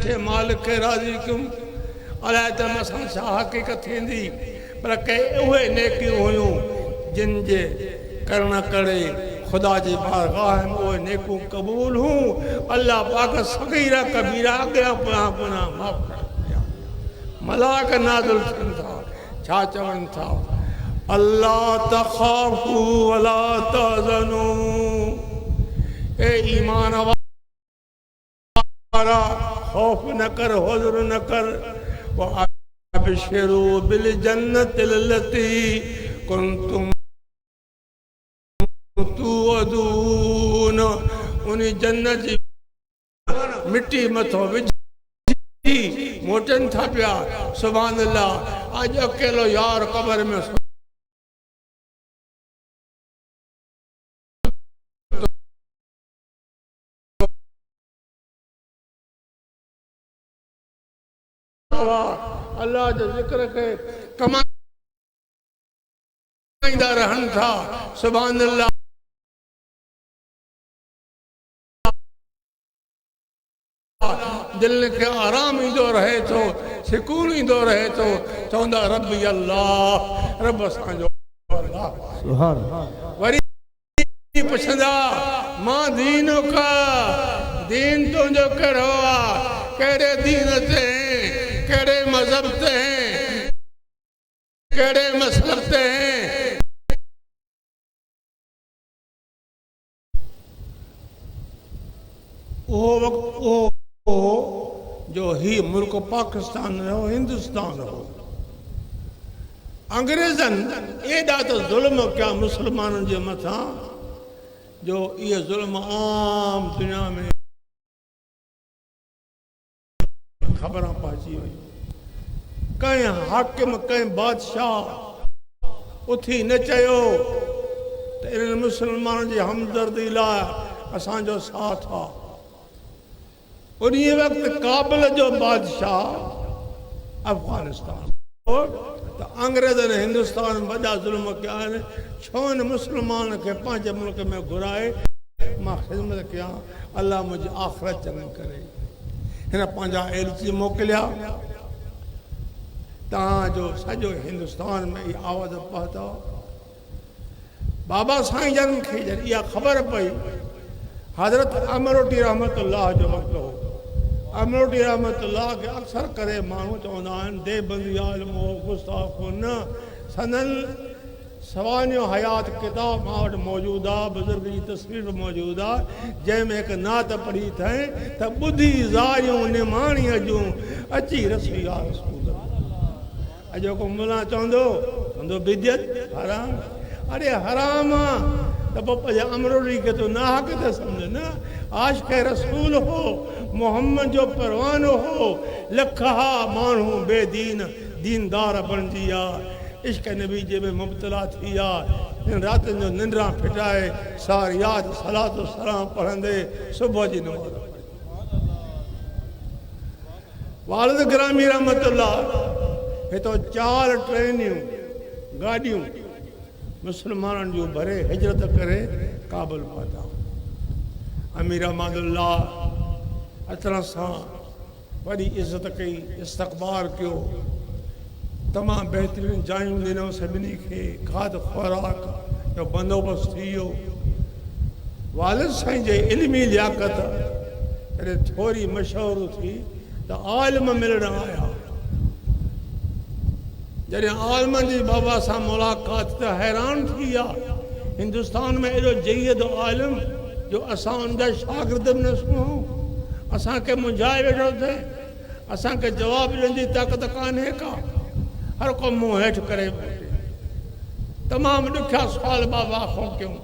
ॾिठे मालिक खे राज़ी कयूं अलाए त असां छा हक़ीक़त थींदी पर के उहे नेकियूं हुयूं जिन जे करण करे खुदा जी बारगाह में उहे नेकूं क़बूल हूं अल्लाह पाक सगीरा कबीरा अॻियां पुना माफ़ कर मलाक नाज़िल थियनि था छा चवनि था अल्लाह तख़ाफ़ू वला तहज़नू ए ईमान वारा खौफ न कर हुज़्र न कर वअबशिरू बिल जन्नतिल लती कुंतुम तुअदून उन जन्नत जी मिट्टी मथो विझी मोटन था पिया सुभान अल्लाह आज अकेलो यार कब्र में अल्लाह जो जिक्र के कमाईंदा रहनि था सुभान अल्लाह दिल के आराम ईंदो रहे तो सुकून ईंदो रहे तो चवंदा रब्बी अल्लाह रब असांजो अल्लाह सुभान वरी पुछंदा मां दीन का दीन तुंहिंजो कहिड़ो आहे कहिड़े दीन ते केड़े मजहब ते हैं केड़े मसलब ते हैं वो वक्त वो जो ही मुल्क पाकिस्तान हो हिंदुस्तान हो अंग्रेजन एडा तो जुल्म क्या मुसलमानन जे मथा जो ये जुल्म आम दुनिया में खबर पहुंची हुई कहीं हाकिम कहीं बादशाह उथी न चयो तो इन मुसलमानों की हमदर्दी लाइ असांजो साथ आहे उन वक्त काबुल जो बादशाह अफगानिस्तान तो अंग्रेजन हिंदुस्तान में वॾा ज़ुल्म कया आहिनि छो इन मुसलमान के पंहिंजे मुल्क में घुराए मां ख़िदमत कयां अल्लाह मुझे आख़िरत चङी करे हिन पंहिंजा एलची मोकिलिया जो सॼो हिंदुस्तान में इहा आवाज़ पहुता बाबा साईं जन खे जॾहिं इहा ख़बर पई हज़रत अमरोटी रहमतुल्लाह जो वक़्तु हो अमरोटी रहमतुल्लाह खे अक्सर करे माण्हू चवंदा आहिनि देवबंदी आलिम हो गुस्ताखो न सनन सवानियो हयात किताब मां वटि मौजूदु आहे बुज़ुर्ग जी तस्वीर बि मौजूदु आहे जंहिंमें हिकु नात पढ़ी अथई त ॿुधी ज़ारियूं निमाणीअ जूं अची रसी आहे रसूल अॼोको मुला चवंदो बिदियत हराम अरे हराम आहे त पोइ पंहिंजे अमरोटी खे तूं नाहक त सम्झ न आशिक़ रसूल हो मोहम्मद जो परवानो हो लख हा माण्हू बेदीन दीनदार बणिजी विया इश्क नबी जे में मुबतला थी विया इन रातिनि जो निंड्रा फिटाए सार यादि सलात सलाम पढ़ंदे सुबुह जी नमाज़ वालिद ग्रामी रहमतुल्लाह हितो 4 ट्रेनियूं गाॾियूं मुसलमाननि जूं भरे हिजरत करे काबुल पहुता अमीर अहमदुल्लाह अचण सां वॾी इज़त कई इस्तक़बाल कयो तमामु बहितरीन जायूं ॾिनऊं सभिनी खे खाद खुराक जो बंदोबस्तु थी वियो वालिद साईं जे इल्मी लियाक़त कॾहिं थोरी मशहूरु थी त आलिम मिलण आया जॾहिं आलमनि जी बाबा सां मुलाक़ात त हैरान थी विया हिंदुस्तान में एॾो जयद आलिम जो असां उनजा शागिर्द बि न सुणूं असांखे मुंझाए वेठो थिए असांखे जवाबु ॾियण जी ताक़त कान्हे का हर को मुंहुं हेठि करे तमामु ॾुखिया सुवाल बाबा खां कयूं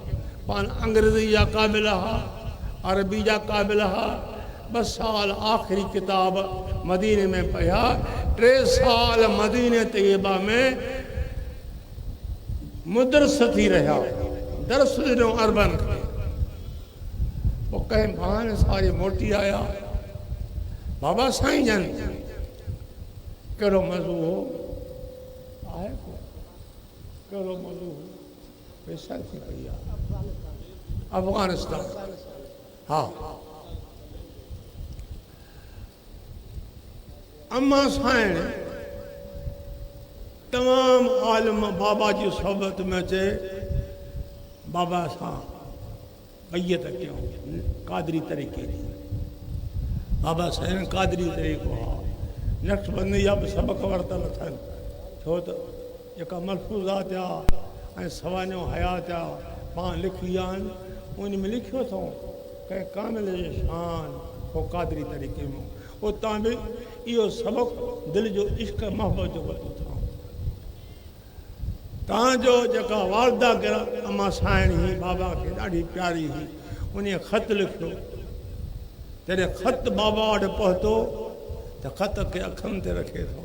पाण अंग्रेज़ी जा क़ाबिल हुआ अरबी जा क़ाबिल हुआ 2 साल आख़िरी किताब मदीने में पढ़िया 3 साल मदीने तैयबा में मुदरस थी रहा दरस ॾिनो अरबन खे पोइ कंहिं बहाने सारी मोटी आया बाबा साईं जन कहिड़ो मज़ो हो आहे को कहिड़ो मज़ो हो पैसा थी पई आहे अफगानिस्तान हाँ अम्मा साइण तमाम आलम बाबा जी सोबत में अचे बाबा सां बैयत कयूं कादरी तरीक़े जी बाबा साईं कादरी तरीक़ो आहे नक्शबंदी जा बि सबक़ वरितल अथनि छो त जेका मलफूज़ात ऐं सवानियूं हयात पाण लिखी आहिनि उन में लिखियो अथऊं कंहिं कामिल जे शान को कादरी तरीक़े में उतां बि इहो सबक़ दिलि जो इश्क मोहबत जो वरितो अथऊं तव्हांजो जेका वालदा गिरा अम्मा साइण हुई बाबा खे ॾाढी प्यारी हुई उन ख़त लिखियो जॾहिं ख़त बाबा वटि पहुतो त ख़त खे अखियुनि ते रखे थो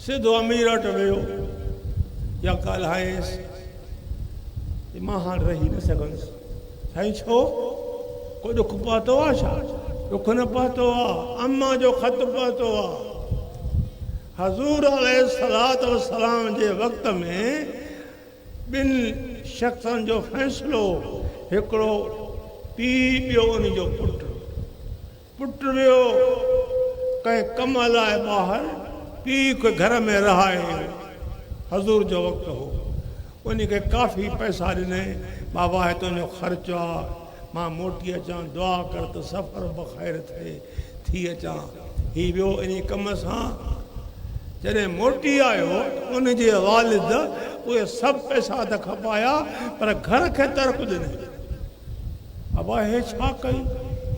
सिधो अमीर वटि वियो या ॻाल्हाएसि मां हाणे रही न सघंदुसि साईं छो को ॾुख पहुतो आहे छा ॾुख न पहुतो आहे अम्मा जो ख़त पहुतो आहे हज़ूर अलैहिस्सलातु वस्सलाम जे वक़्त में ॿिनि शख़्सनि जो फ़ैसिलो हिकिड़ो पीउ ॿियो उन जो पुटु वियो कंहिं कम लाइ ॿाहिरि पीउ खे घर में रहाए हज़ूर जो वक़्तु हो उन खे काफ़ी पैसा ॾिनई बाबा हिते तुंहिंजो ख़र्चु आहे मां मोटी अचां दुआ कर त सफ़र बख़ैर थिए थी अचां हीउ वियो इन कम सां जॾहिं मोटी आयो उनजे वालिद उहे सभु पैसा त खपाया पर घर खे तर्क ॾिनई बाबा हे छा कई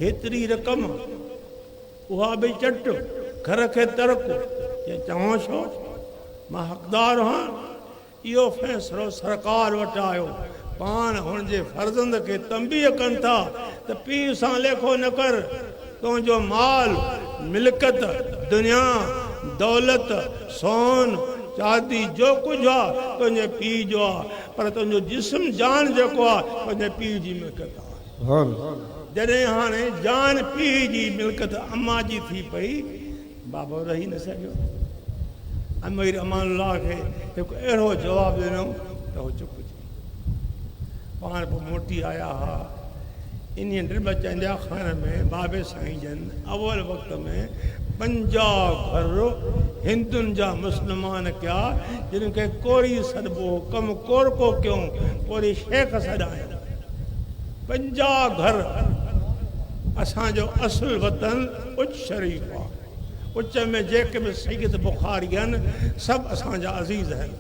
हेतिरी रक़म उहा बि चट घर खे तर्क चवां छो मां हक़दार आहियां इहो फ़ैसिलो सरकार वटि आयो पाण हुनजे फर्ज़ंद खे तंबीह कनि था त पीउ सां लेखो न कर तुंहिंजो माल मिल्कत दुनिया दौलत सोन चांदी जो कुझु आहे तुंहिंजे पीउ जो आहे पर तुंहिंजो जिस्म जान जेको आहे तुंहिंजे पीउ जी मिल्कत आहे जॾहिं हाणे जान पीउ जी मिल्कत अम्मा जी थी पई बाबा रही न सघियो अमीर अमानुल्लाह खे हिकु अहिड़ो जवाबु ॾिनो त उहो चुप थी पाण पोइ मोटी आया हुआ इन ड्रिब चंदिया खान में बाबे साईं जन अवल वक़्त में 50 घर हिंदुनि जा मुस्लमान कया जिन खे कोरी सॾिबो कमु कोर को कयूं कोरी शेख सॾाए 50 घर असांजो असुल वतन उच शरीफ़ आहे उच में जेके बि सैयद बुखारी आहिनि सभु असांजा अज़ीज़ आहिनि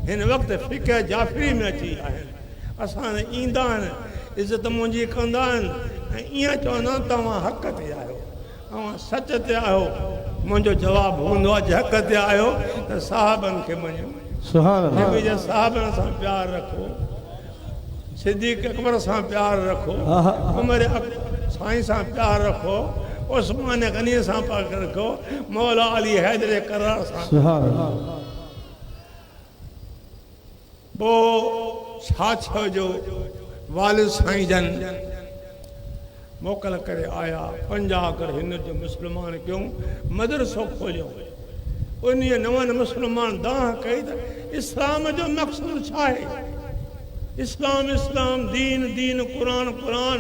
हिन वक़्तु फ़िक़ह जाफ़री में अची आहिनि असां ईंदा आहिनि इज़त मुंहिंजी कंदा आहिनि ऐं ईअं चवंदा आहिनि तव्हां हक़ ते आहियो तव्हां सच ते आहियो मुंहिंजो जवाबु हूंदो आहे जे हक़ ते आहियो त साहबनि खे मञो नबी जे साहबनि सां प्यारु रखो सिद्दीक़ अकबर सां प्यारु रखो उमर साईं सां प्यारु रखो उस्मान गनी सां प्यारु रखो मौला अली हैदर करार सां पोइ छा जो वालिद साईं जन मोकल करे आया 50 घर हिन जो मुस्लमान क्यों मदरसो खोलियो उन नवनि मुस्लमान दाह कई त इस्लाम जो मक़सदु छा आहे इस्लाम दीन दीन कुरान कुरान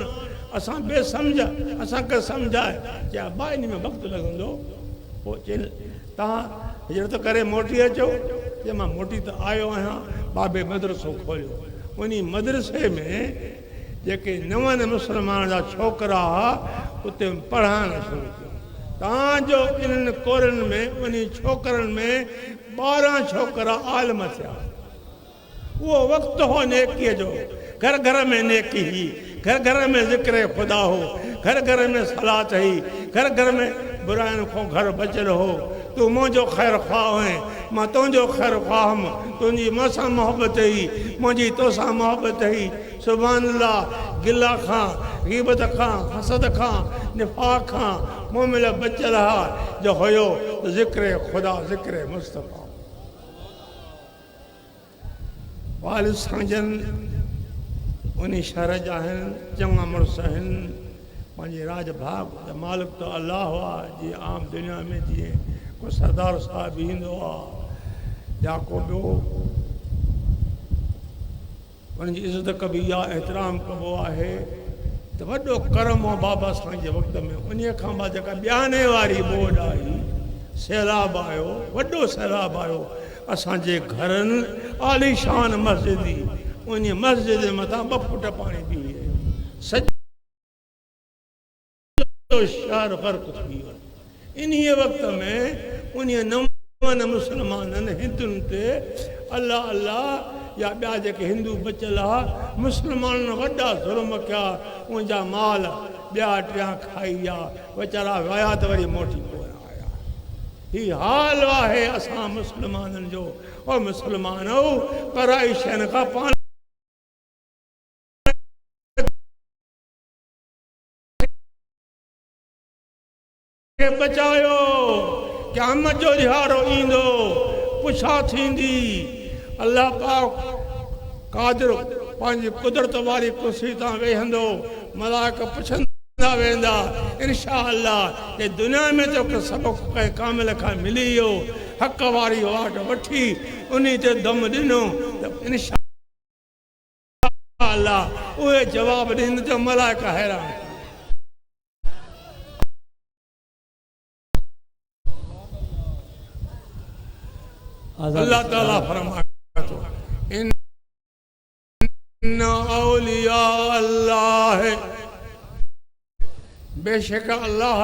असां बेसमझ असांखे सम्झाए चए अब्बा इन में वक़्तु लॻंदो पोइ चई तव्हां हिजरत करे मोटी अचो जे मां मोटी त आयो आहियां बाबे मदरसो खोलियो उन मदरसे में जेके नवनि मुस्लमान जा छोकिरा उते पढ़ाइणु शुरू कयो तव्हांजो इन्हनि कोरनि में उन छोकिरनि में 12 छोकिरा आलिम थिया उहो वक़्तु हो नेकीअ जो घर घर में नेकी हुई घर घर में ज़िक्र ख़ुदा हो घर घर में सलात हुई घर घर में बुराइनि खां घर बचियलु हो तूं मुंहिंजो ख़ैरु ख़्वाह हुएं मां तुंहिंजो ख़ैरु ख़्वाह हुअमि तुंहिंजी मूंसां मोहबत हुई मुंहिंजी तोसां मोहबत हुई सुभान अल्लाह गिला खां ग़ीबत खां हसद खां निफ़ाक़ खां मूं महिल बचियलु हा जो हुयो त ज़िक्र ख़ुदा ज़िक्र मुस्तफ़ा वालिद साईं जन उन शहर जा आहिनि चङा मुड़ुस आहिनि पंहिंजे राज भाग मालिक त अलाह आहे जीअं आम दुनिया में जीअं को सरदार साहिबु ईंदो आहे या को ॿियो उनजी इज़त कबी आहे एतिराम कबो आहे त वॾो करम हो बाबा साईं जे वक़्त में उन खां बाद जेका ॿियाने वारी ॿोॾ आई सैलाब आयो, वॾो सैलाब आयो असांजे घरनि आलीशान मस्जिद ही, उन मस्जिद जे मथां 2 फुट पाणी पी वियो, सॼो शहर ग़र्क़ थी वियो। इन्हीअ वक़्त में उन नवनि मुस्लमाननि हिंदुनि ते अल्लाह अल्लाह या ॿिया जेके हिंदू बचियल आहे मुस्लमाननि वॾा ज़ुल्म कया, उनजा माल ॿिया टिया खाई विया, वीचारा विया त वरी मोटी कोन आया। हीउ हाल आहे असां मुस्लमाननि जो। और मुस्लमानो पराई शयुनि खां पाण खे बचायो। क़यामत जो ॾिहाड़ो ईंदो, पुछा थींदी, अल्लाह पाक कादिर पंहिंजी कुदरत वारी कुर्सी तां वेहंदो, मलाइक पुछंदा वेंदा इंशा अल्लाह जे दुनिया में तोखे सबक़ कंहिं कामिल खां मिली वियो, हक़ वारी वाट वठी उन ते दम ॾिनो त इंशा अल्लाह उहे जवाब ॾींदे त मलाइक हैरान। अल्लाह ताला फरमाए थो इन्ना औलिया अल्लाह, बेशक अल्लाह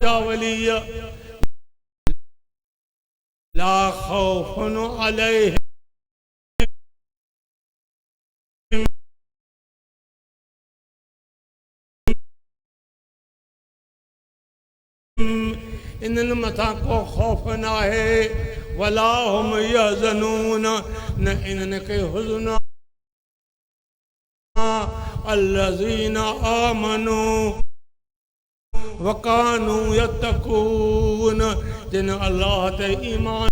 जा वली ला खौफुन अलैहिम इन्हनि मथां को खौफ न आहे, वला हुम यहज़नून न इन्हनि खे हुज़्न अल्लज़ीना आमनू वकानू यत्तकून, जिन अल्लाह ते ईमान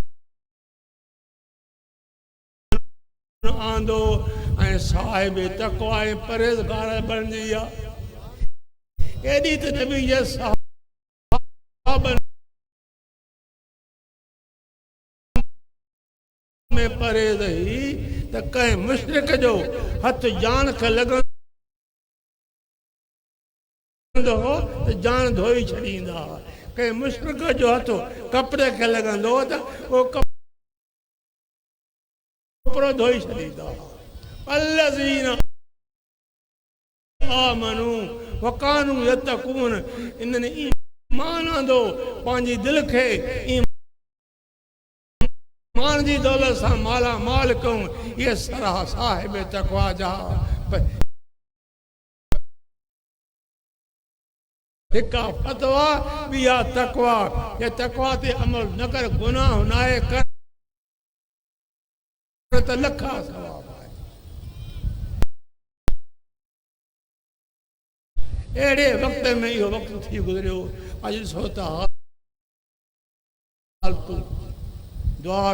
आंदो ऐं साहिब तक़वा ऐं परहेज़गार बणिजी आहे। एॾी त नबी जे सहाबनि में परहेज़ ही त कंहिं मुशरिक जो हथ जान खे लॻंदो हो त जान धोई छॾींदा, कंहिं मुशरिक जो हथ कपिड़े खे लॻंदो हो त उहो कपिड़ो धोई छॾींदा। अल्लज़ीना आमनू वकानू यत्तकून, इन्हनि ईमान आंदो, पंहिंजी दिलि खे ईमान जी दौलत सां माला माल कयूं। ये सराह साहिब तक़वा जा हिका फतवा ॿिया तक़वा। ये तक़वा ते अमल न कर, गुनाह नाहे कर त लखा सवाब आहे। अहिड़े वक़्त में इहो वक़्तु थी गुज़रियो। अॼु ॾिसो त दुआ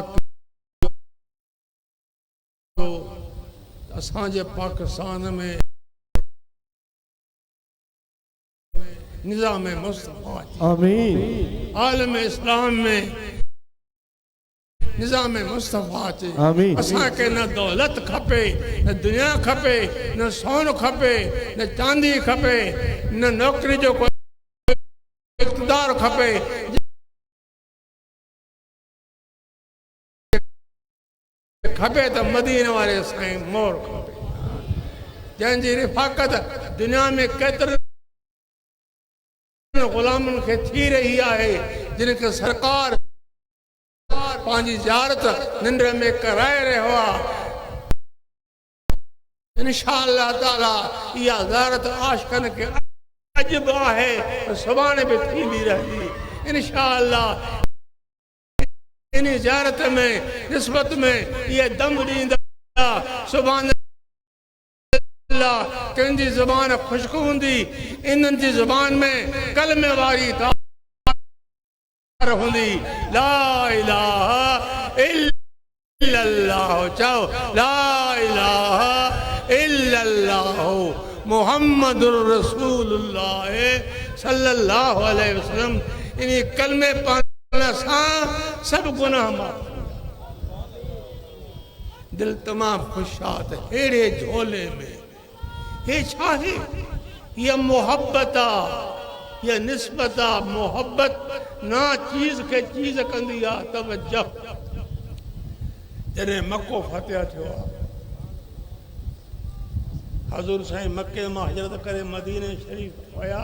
असांजे पाकिस्तान में निज़ाम मुस्तफ़ा, आमीन, आलम इस्लाम में निज़ाम मुस्तफ़ा अचे। असांखे न दौलत खपे, न दुनिया खपे, न सोन खपे, न चांदी खपे, न नौकरी जो कोई इक़्तिदार खपे। खपे त मदीने वारे साईं मोर खपे, जंहिंजी रिफ़ाक़त दुनिया में केतिरनि ग़ुलामनि खे थी रही आहे, जिन खे सरकार पंहिंजी ज़ियारत निंड में कराए रहियो आहे। इंशा अल्लाह ताला इहा ज़ियारत आशिक़नि खे अॼु बि आहे, सुभाणे बि थींदी रहंदी इंशा अल्लाह। इन ज़ियारत में निस्बत में ये दम ॾींदा सुभान अल्लाह। कंहिंजी ज़ुबान ख़ुश्क हूंदी, इन्हनि जी ज़ुबान में कलमे वारी तार हूंदी, ला इलाहा इल्लल्लाह, चओ ला इलाहा इल्लल्लाह मुहम्मदुर रसूलुल्लाह सल्लल्लाहु अलैहि वसल्लम। इन कलमे सां सब गुनाह माफ़। दिल तमाम खुश आहे त अहिड़े झोले में हे छा आहे? ये मोहब्बत आहे, ये निस्बत आहे। मोहब्बत ना चीज़ के चीज़ कंदी आ तवज्जो। जॾहिं मको फतेह थियो आहे, हज़ूर साईं मके मां हिजरत करे मदीने शरीफ़ विया।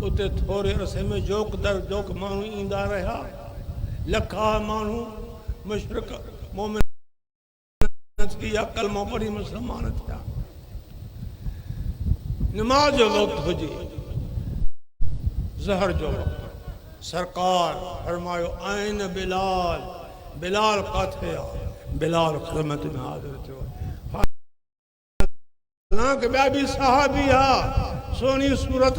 उते थोरे अरसे में जोक दर जोक माण्हू ईंदा रहिया। लखा माण्हू मुशरिक मोमिन थी या कलमो पढ़ी मुस्लमान थिया। नमाज जो वक़्तु हुजे, ज़हर जो वक़्तु, सरकार फरमायो आइन बिलाल, बिलाल काथे आहे? बिलाल ख़िदमत में हाज़िर थियो। हालांकि ॿिया बि सहाबी आहे, सोनी सूरत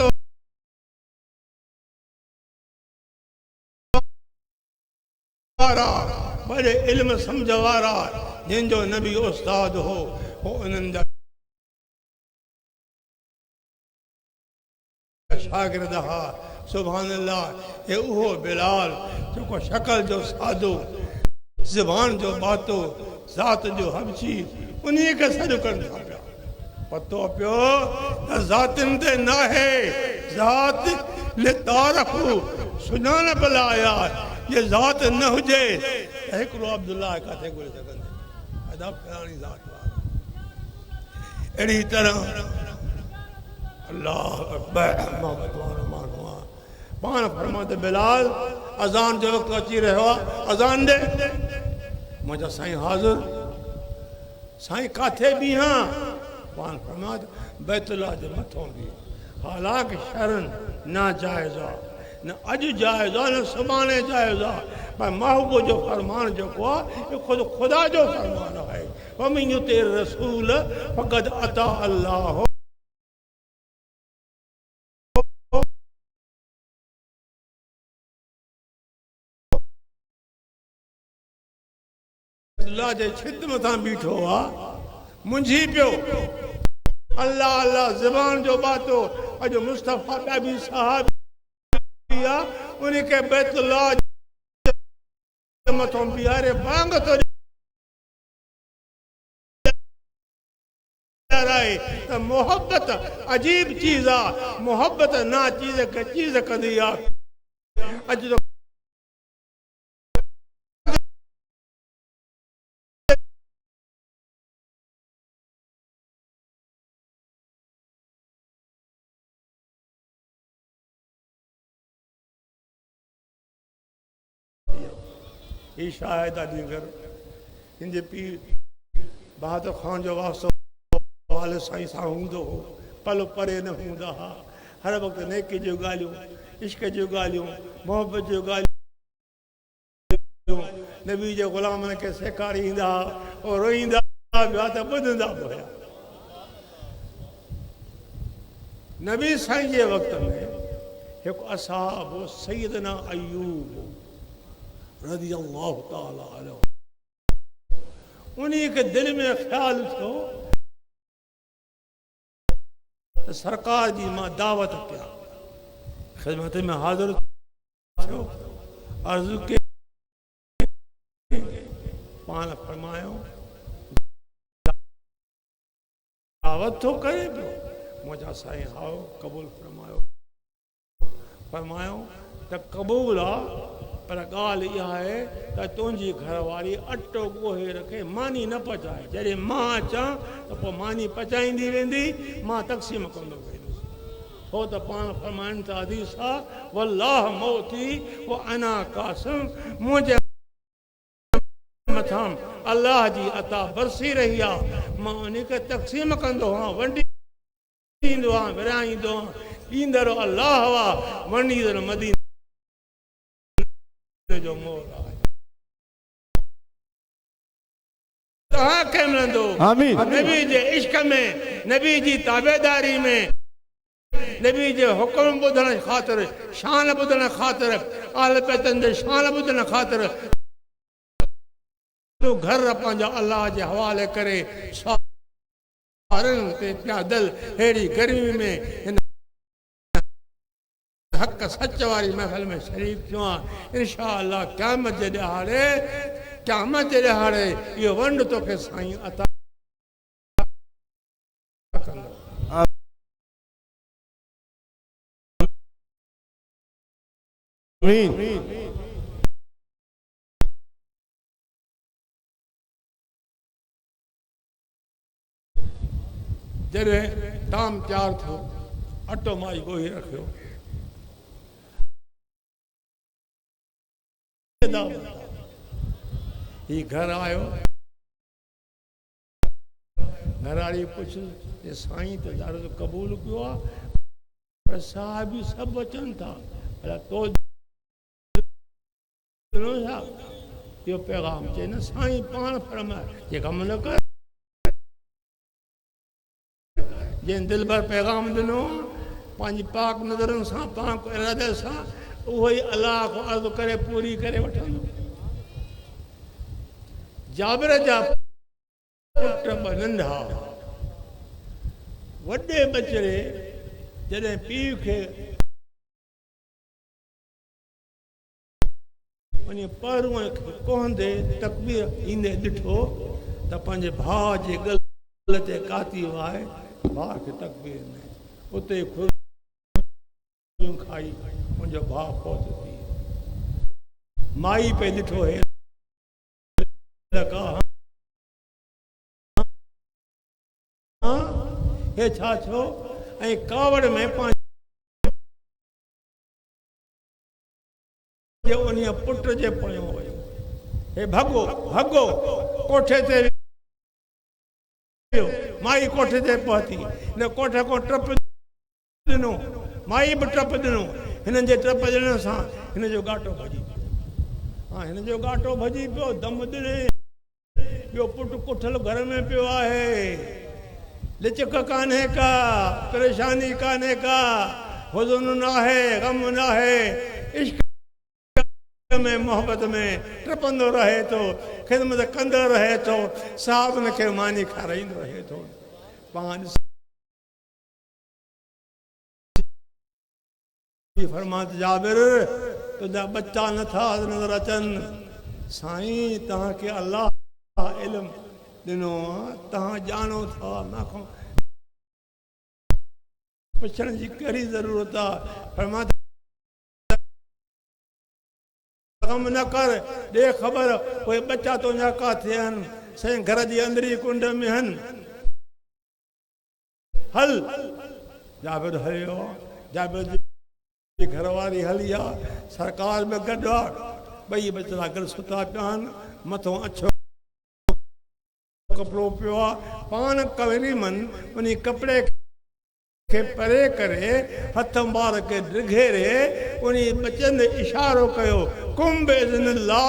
वारा, बड़े इल्म सम्झ वारा, जिनजो नबी उस्ताद हो, वो उन्हनि जा शागिर्द हा। सुभान अल्लाह, हे उहो बिलाल जेको शक्ल जो सादो, ज़बान जो बातो, ज़ात जो हबशी, उन्हीं खे सॾु कनि था पिया। पतो पियो त ज़ातिन ते न आहे, ज़ात लितारफ़ु सुञाणप लाइ आहे। ये ज़ात न हुजे त हिकिड़ो अब्दुल्लाह किथे ॻोल्हे सघंदे? अदा फलाणी ज़ात आहे। अहिड़ी तरह अल्लाह अकबर मोहब्बत वारो माण्हू आहे। पाण फरमाते बिलाल अज़ान जो वक़्तु अची रहियो आहे, अज़ान ॾे। मुंहिंजा साईं हाज़िर। साईं काथे बीहां? पाण फरमाते बैतुल्लाह जे मथां बीह। हालांकि शरन नाजाइज़ आहे, न अॼु जाइज़ आहे, न सुभाणे जाइज़ आहे, पर महबूब जो फरमान जेको आहे इहो ख़ुदि ख़ुदा जो फरमान आहे। वमन युति रसूल फ़क़द अता अल्लाह। अल्लाह जे छित मथां बीठो आहे, मुंझी पियो। अल्लाह अल्लाह ज़बान जो बातो। अॼु मुस्तफ़ा ॿिया बि सहाबी आहे, उन्हीं खे बैतुल्लाह जे मथां बीहारे बांग थो ॾियाराए त मोहब्बत अजीब चीज़ आहे। मोहब्बत ना चीज़ खे चीज़ कंदी आहे। अॼु ही शायद अलीगढ़ हिंजे पीर बहादुर ख़ान जो वास्तो वाले साईं सां हूंदो हो। पल परे न हूंदा हा। हर वक़्तु नेकी जूं ॻाल्हियूं, इश्क जूं ॻाल्हियूं, मोहब्बत जूं ॻाल्हियूं नबी जे ग़ुलामनि खे सेखारींदा हा। और रोईंदा पिया त ॿुधंदा बि हुया। नबी साईं जे वक़्त में हिकु असहाब सैयदना अयूब रज़ी अल्लाह ताला अन्हु, उन्हीं के दिल में ख्याल थियो त सरकार जी मां दावत कया, ख़िदमत में हाज़िर थियो। अर्ज़ु के पाण फरमायो दावत थो करे पियो। मुंहिंजा साईं हाओ क़बूल फरमायो। फरमायो त क़बूल आहे, पर ॻाल्हि इहा आहे त तुंहिंजी घरवारी अटो ॻोहे रखे, मानी न पचाए। जॾहिं मां अचां त पोइ मानी पचाईंदी वेंदी, मां तक़सीम कंदो वेंदुसि। छो त पाण फरमाइनि था हदीस आहे, वल्लाह मौती व अना कासिम, मुंहिंजे मथां अल्लाह जी अता बरसी रही आहे, मां उन खे तक़सीम कंदो आहियां, वंडींदो आहियां, विराईंदो आहियां। ॾींदड़ अल्लाह आहे, वंडीदड़ मदीने जो मोल आहे। तव्हांखे मिलंदो नबी जे इश्क में, नबी जी ताबेदारी में, नबी जे हुकुम ॿुधण ख़ातिर, शान ॿुधण ख़ातिर, आल बैतन जे शान ॿुधण ख़ातिर तूं घर पंहिंजा अल्लाह जे हवाले करे सारनि ते प्यादल अहिड़ी गर्मी में हिन हक़ सच वारी महफ़िल में शरीफ़ थियो आहे। इंशा अल्लाह क़यामत जे ॾिहाड़े इहो वंड तोखे साईं अता कंदो। जॾहिं ताम तैयार थियो अटो माई ॻोहे रखियो ही घर आयो घरवारी पुछ साईं तो दारू तो क़बूल कयो आहे पर साहिबी सभु अचनि था भला तो छा इहो पैगाम चए न साईं पाण फरमाए जे कमु न कर जंहिं दिलि भर पैगाम ॾिनो पंहिंजी पाक नज़रनि सां पाक इरादे सां उहो ई अलाह खां अर्ज़ु करे पूरी करे वठंदो जाबिर जा पुट ॿ नंढा वॾे बचड़े जॾहिं पीउ खे वञी पहरूं कोहंदे तकबीर ईंदे ॾिठो त पंहिंजे भाउ जे गल ते काती वाहे भाउ खे तकबीर में उते खाई मुंहिंजो भाउ फौत थी माई पे ॾिठो हे छा छो ऐं कावड़ में पंहिंजे उन पुट जे पोयों हुयो हे भगो भगो कोठे ते माई कोठे ते पहुती हिन कोठे को टप ॾिनो माई बि टप ॾिनो हिननि जे टप ॾियण सां हिन जो गाटो भॼी हाँ हिन जो गाटो भॼी पियो दम ॾिने ॿियो पुटु कुठल घर में पियो आहे लिचक कान्हे का परेशानी कान्हे का हुज़न न आहे ग़म न आहे इश्क में मोहब्बत में टपंदो रहे थो ख़िदमत कंदो रहे थो साहब खे मानी खाराईंदो रहे थो पाण फरमात जाबिर तुंहिंजा बच्चा नथा नज़र अचनि साईं तव्हांखे अलाह इल्मु ॾिनो तव्हां ॼाणो था मां पुछण जी कहिड़ी ज़रूरत आहे फरमात कम न कर ॾे ख़बर कोई बच्चा तुंहिंजा किथे आहिनि साईं घर जी अंदरी कुंड में आहिनि हल जाबिर हलियो जाबिर जी घरवारी हली आहे सरकार में गॾु आहे ॿई बच्चा गॾु सुता पिया आहिनि मथां अछो कपिड़ो पियो आहे पाण कवरीमन उन कपिड़े खे परे करे हथ ॿार खे ढिघेरे उन बचन इशारो कयो कुंभ इज़्निल्लाह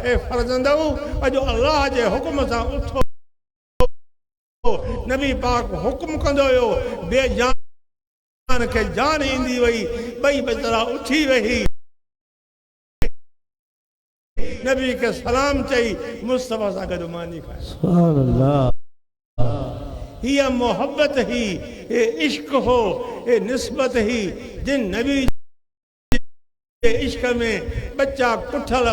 ए फर्ज़ंदो अॼु अलाह जे हुकुम सां उथो नबी पाक हुकुम कंदो हुयो बेजान खे जान ईंदी वई ॿई बचड़ा उथी वही नबी के सलाम चई मुस्तफा सां गॾु मानी खाए सुभान अल्लाह हिया मोहब्बत ही ये इश्क हो ये निस्बत ही जिन नबी के इश्क में बच्चा कुठल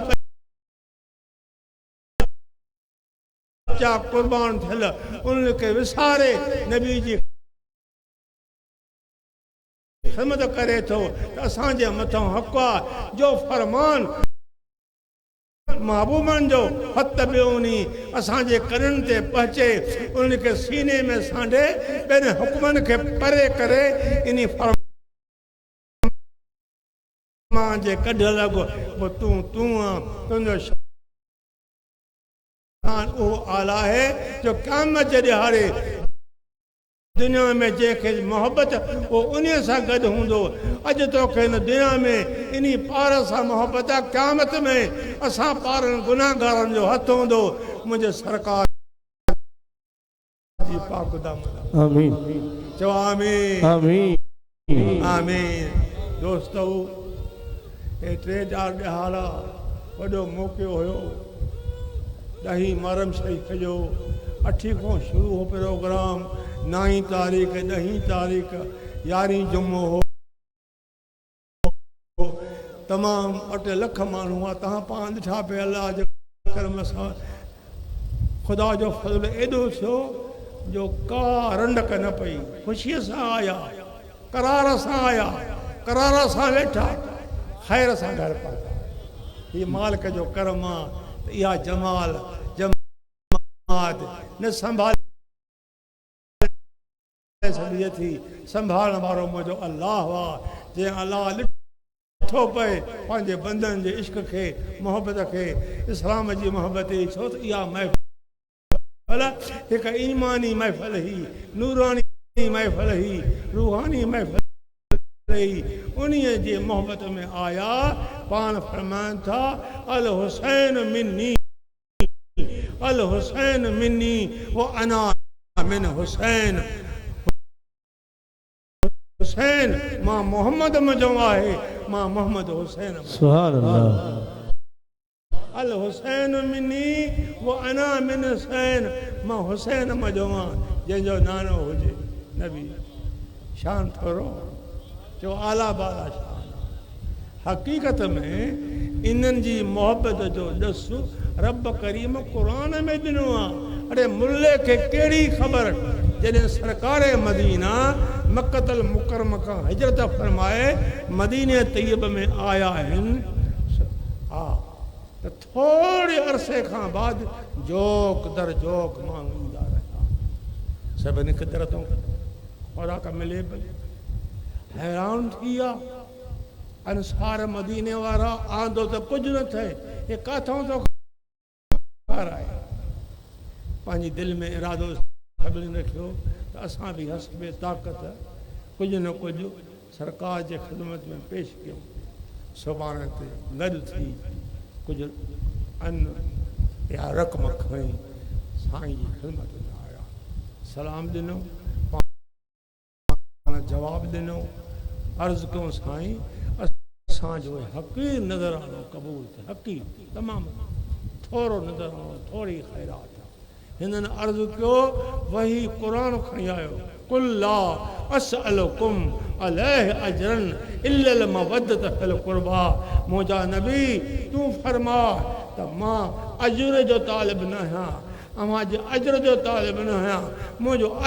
बच्चा कुर्बान थियल उनके विसारे नबी जी खिदमत करे थो असांजे मथां हक़ आहे जो फरमान महबूबन जो हथ बियोनी असांजे कननि ते पहुचे उनके सीने में सांडे ॿियनि हुकमनि खे परे करे इन फरमान जे कढ लॻो पोइ तूं तुंहिंजो शान उहो आला है जो क़यामत जे ॾिहाड़े दुनिया में जंहिंखे मोहब्बत वो उन सां गॾु हूंदो अॼु तोखे हिन दुनिया में इन पार सां मोहब्बत आहे क़यामत में असां पारनि गुनाहगारनि जो हथ हूंदो मुंहिंजे सरकार जी पाक दामन आमीन चओ आमीन आमीन आमीन दोस्तो हे 3-4 ॾिहाड़ा वॾो मौक़ो हुयो ॾहीं मुहर्रम शरीफ़ जो 8 खां शुरू हो प्रोग्राम 9 तारीख़ 10 तारीख़ 11 जुमो हो तमाम 8 लख माण्हू हुआ तव्हां पाण ॾिठा पिया अलाह जे करम सां ख़ुदा जो फज़ल एॾो थियो जो का रंडक न पई ख़ुशीअ सां आया करार सां वेठा ख़ैर सां घर पहुता ये मालिक जो करम आहे इहा जमाल जमात न संभाल सघिजे थी संभालण वारो मुंहिंजो अलाह आहे जंहिं अलाह ॾिठो पए पंहिंजे बंदनि जे इश्क खे मोहबत खे इस्लाम जी मोहबत ई छो त इहा महफ़िल हिकु ईमानी महफ़िल ही नूरानी महफ़िल ही रूहानी महफ़िल ही उन्हीअ जी मोहबत में आया पाण फरमाइनि था अल हुसैन मिन्नी वो अना मिन हुसैन हुसैन मां मोहम्मद मुंहिंजो आहे मां मोहम्मद हुसैन सुभान अल्लाह अल हुसैन मिनी वो अना मिन हुसैन मां हुसैन मुंहिंजो आहे जंहिंजो नानो हुजे नबी शान थोरो जो आला बाला शान हक़ीक़त में इन्हनि जी मोहबत जो ॾस रब करीम क़ुरान में ॾिनो आहे अरे मुल्ले खे कहिड़ी ख़बर जॾहिं सरकार मदीना मक्कतल मुकरम खां हिजरत फरमाए मदीने तैयब में आया आहिनि हा त थोरे अरसे खां बाद जोक दर जोक माण्हू ईंदा रहिया सभिनी क़िदरतूं खुराक मिले पई हैरान थी विया अंसार मदीने वारा आंदो त कुझु न थिए हे किथां थो खाराए पंहिंजी दिलि में इरादो सभिनी रखियो त असां बि हसबे ताक़त कुझु न कुझु सरकार जे ख़िदमत में पेश कयूं सुभाणे ते गॾु थी कुझु अन या रक़म खणी साईं जी ख़िदमत में आया सलाम ॾिनो जवाबु ॾिनो अर्ज़ु कयूं साईं असांजो हक़ीर नज़रानो क़बूल थिए हक़ीर तमामु थोरो नज़रानो थोरी ख़ैरात हिननि अर्ज़ु कयो वही क़ुरान खणी आयो कुल ला असअलुकुम अलैहि अजरन इल्लल मवद्दत फिल क़ुरबा मुंहिंजा नबी तूं फरमा त मां अजर जो तालिब न आहियां अमां जे अजर जो तालिब न आहियां मुंहिंजो